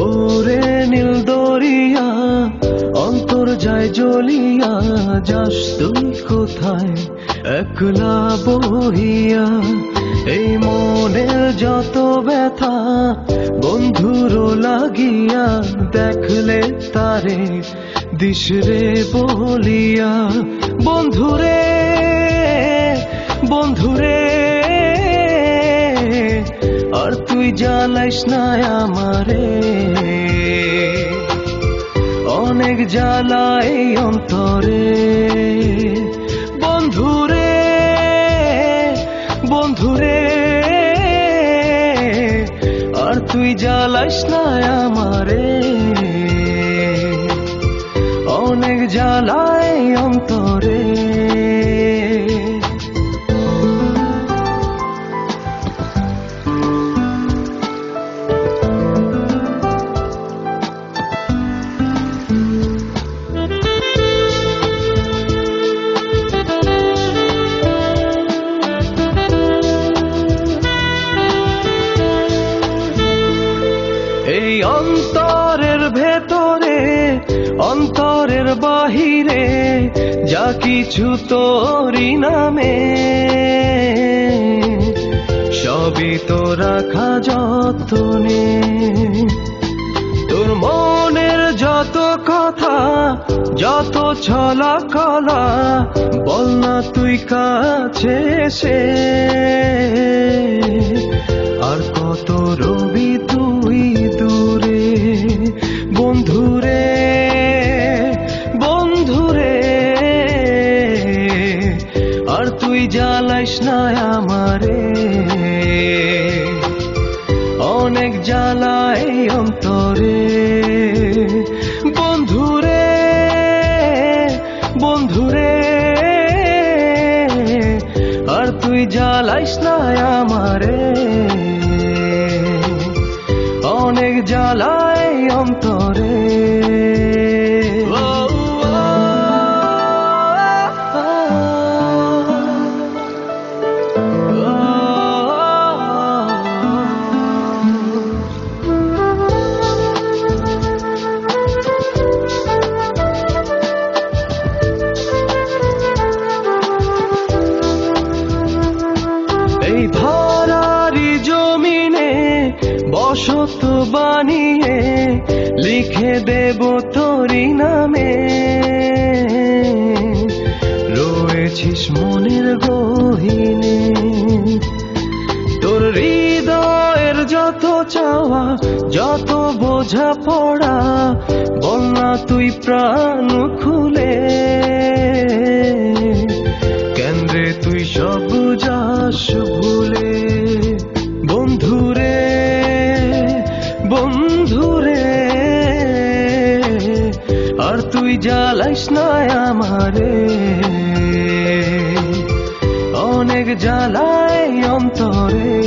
ওরে নীল দরিয়া অন্তর যায় জ্বলিয়া, যাস তুই কোথায় একলা বহিয়া? এই মনের যত ব্যথা বন্ধুরও লাগিয়া, দেখলে তারে দিশরে বলিয়া। বন্ধুরে বন্ধুরে আর তুই জ্বালাইস না আমারে, অনেক জ্বালাই অন্তরে। বন্ধুরে বন্ধুরে আর তুই জ্বালাইস না আমারে, অনেক জ্বালাই অন্তরে। এই অন্তরের ভেতরে অন্তরের বাহিরে যা কিছু তোরই নামে, সবই তো রাখা যতনে। তোর মনের যত কথা যত ছলা কলা, বল না তুই কাছে এসে। আর কত রবি তুই দূরে, বন্ধুরে বন্ধুরে আর তুই জ্বালাইস না আমারে, অনেক জ্বালাই অন্তরে। বন্ধুরে বন্ধুরে আর তুই জ্বালাইস না আমারে, অনেক জ্বালাই অন্তরে। এই ধরারি জমিনে বসত বানিয়ে লিখে দেব তোরি নামে, রয়েছিস মনের গহীনে। তোর হৃদয়ের যত চাওয়া যত বোঝা পড়া, বল না তুই প্রাণ খুলে। কেন্দ্রে তুই সব যাস ভুলে, বন্ধুরে বন্ধুরে আর তুই জ্বালাইস না আমারে, অনেক জ্বালাই অন্তরে।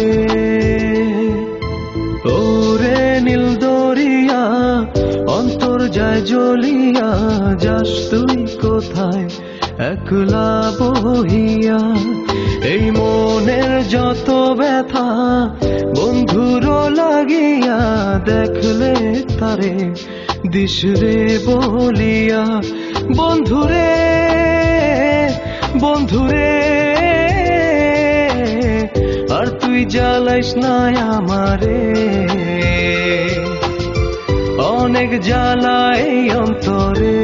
ওরে নীল দরিয়া অন্তর যায় জ্বলিয়া, যাস তুই কোথায় একলা বহিয়া? এই মনের যত ব্যথা বন্ধুরও লাগিয়া, দেখলে তারে দিশরে বলিয়া। বন্ধুরে বন্ধুরে আর তুই জ্বালাইস না আমারে, অনেক জ্বালাই অন্তরে।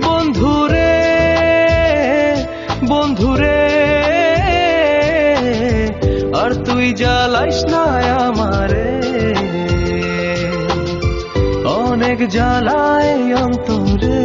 বন্ধুরে বন্ধুরে আর তুই জ্বালাইস না আমারে, অনেক জ্বালাই অন্তরে।